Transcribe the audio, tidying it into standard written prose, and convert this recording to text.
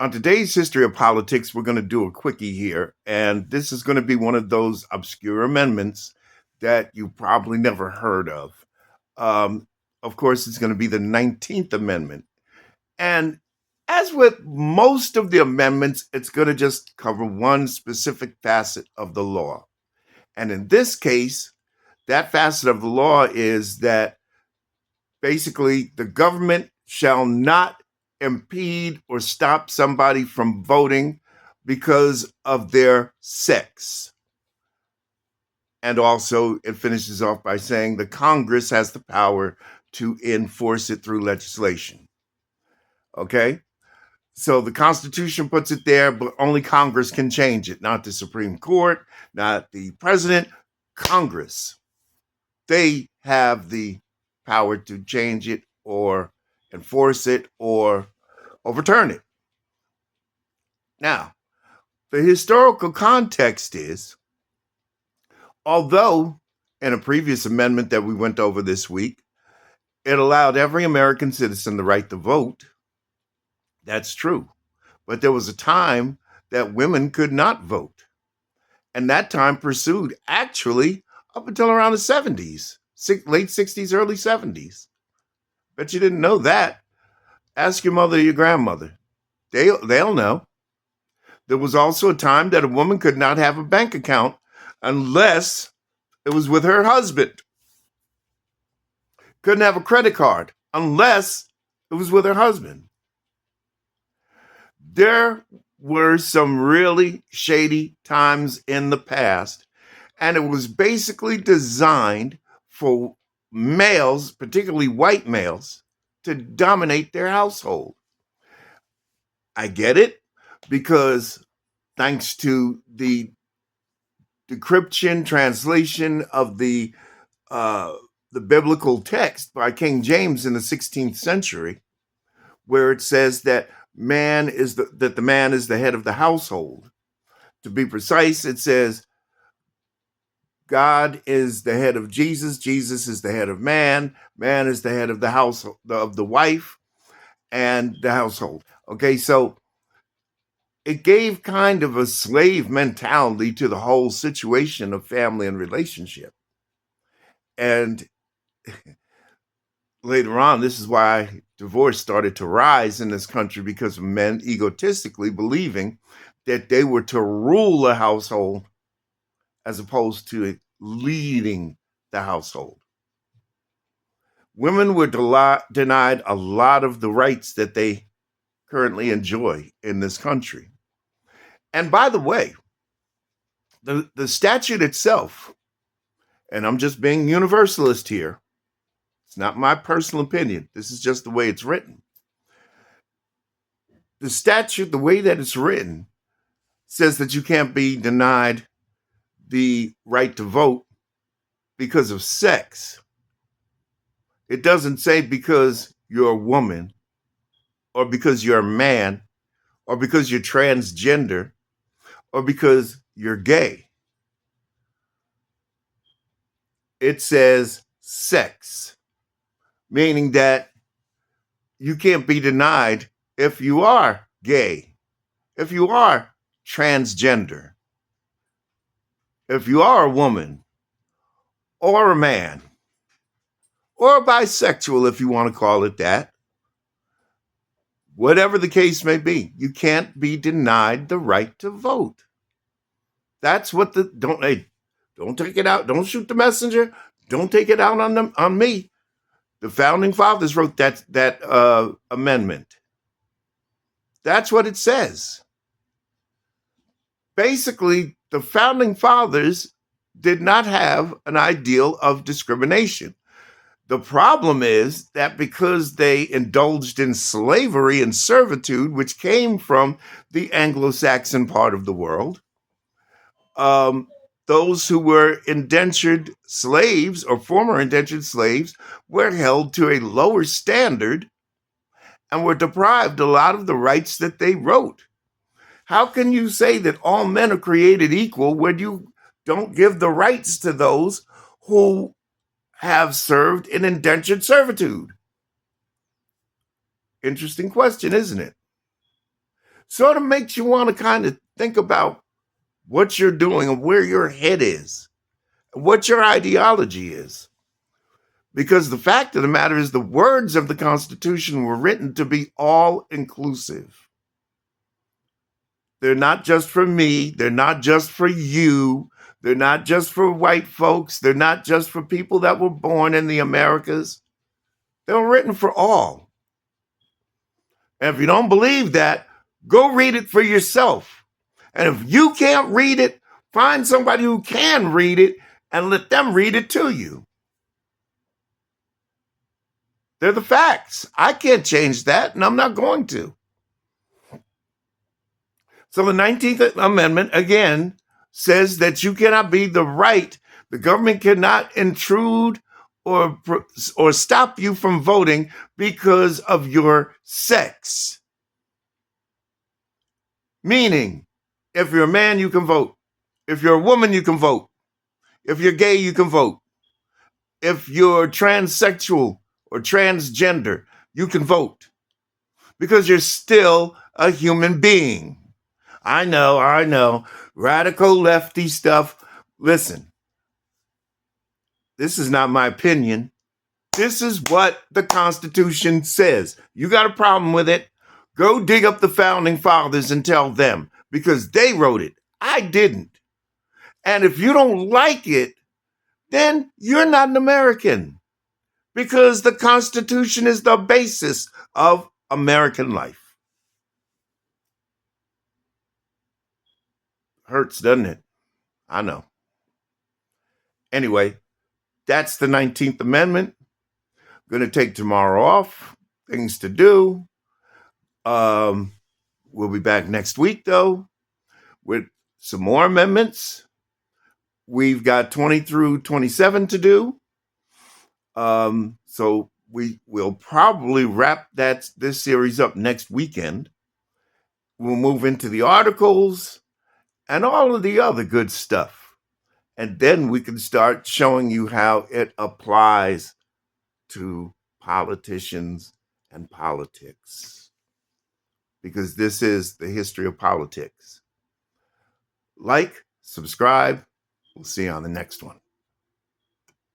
On today's History of Politics, we're going to do a quickie here, and this is going to be one of those obscure amendments that you probably never heard of. Um, of course, it's going to be the 19th Amendment. And as with most of the amendments, it's going to just cover one specific facet of the law. And in this case, that facet of the law is that basically the government shall not impede or stop somebody from voting because of their sex. And also, it finishes off by saying the Congress has the power to enforce it through legislation. Okay? So the Constitution puts it there, but only Congress can change it, not the Supreme Court, not the president, Congress. They have the power to change it or enforce it or overturn it. Now, the historical context is, although in a previous amendment that we went over this week, it allowed every American citizen the right to vote, that's true. But there was a time that women could not vote. And that time pursued actually up until around the 70s, late 60s, early 70s. Bet you didn't know that. Ask your mother or your grandmother. They'll know. There was also a time that a woman could not have a bank account unless it was with her husband. Couldn't have a credit card unless it was with her husband. There were some really shady times in the past, and it was basically designed for males, particularly white males, to dominate their household. I get it, because thanks to the decryption translation of the biblical text by King James in the 16th century, where it says that the man is the head of the household. To be precise, it says God is the head of Jesus, Jesus is the head of man, man is the head of the household, of the wife and the household. Okay, so it gave kind of a slave mentality to the whole situation of family and relationship. And later on, this is why divorce started to rise in this country, because of men egotistically believing that they were to rule a household as opposed to leading the household. Women were denied a lot of the rights that they currently enjoy in this country. And by the way, the statute itself, and I'm just being universalist here, it's not my personal opinion, this is just the way it's written. The statute, the way that it's written, says that you can't be denied the right to vote because of sex. It doesn't say because you're a woman, or because you're a man, or because you're transgender, or because you're gay. It says sex, meaning that you can't be denied if you are gay, if you are transgender, if you are a woman, or a man, or bisexual, if you want to call it that. Whatever the case may be, you can't be denied the right to vote. That's what don't take it out. Don't shoot the messenger. Don't take it out on me. The founding fathers wrote that amendment. That's what it says. Basically, the founding fathers did not have an ideal of discrimination. The problem is that because they indulged in slavery and servitude, which came from the Anglo-Saxon part of the world, those who were indentured slaves or former indentured slaves were held to a lower standard and were deprived a lot of the rights that they wrote. How can you say that all men are created equal when you don't give the rights to those who have served in indentured servitude? Interesting question, isn't it? sort of makes you want to kind of think about what you're doing and where your head is, what your ideology is. Because the fact of the matter is, the words of the Constitution were written to be all inclusive. They're not just for me. They're not just for you. They're not just for white folks. They're not just for people that were born in the Americas. They were written for all. And if you don't believe that, go read it for yourself. And if you can't read it, find somebody who can read it and let them read it to you. They're the facts. I can't change that, and I'm not going to. So the 19th Amendment, again, says that you cannot be the right. The government cannot intrude or stop you from voting because of your sex. Meaning, if you're a man, you can vote. If you're a woman, you can vote. If you're gay, you can vote. If you're transsexual or transgender, you can vote because you're still a human being. I know. Radical lefty stuff. Listen, this is not my opinion. This is what the Constitution says. You got a problem with it? Go dig up the founding fathers and tell them, because they wrote it. I didn't. And if you don't like it, then you're not an American, because the Constitution is the basis of American life. Hurts, doesn't it? I know. Anyway, that's the 19th Amendment. Going to take tomorrow off. Things to do. We'll be back next week, though, with some more amendments. We've got 20 through 27 to do. So we will probably wrap this series up next weekend. We'll move into the articles and all of the other good stuff. And then we can start showing you how it applies to politicians and politics, because this is the history of politics. Like, subscribe. We'll see you on the next one.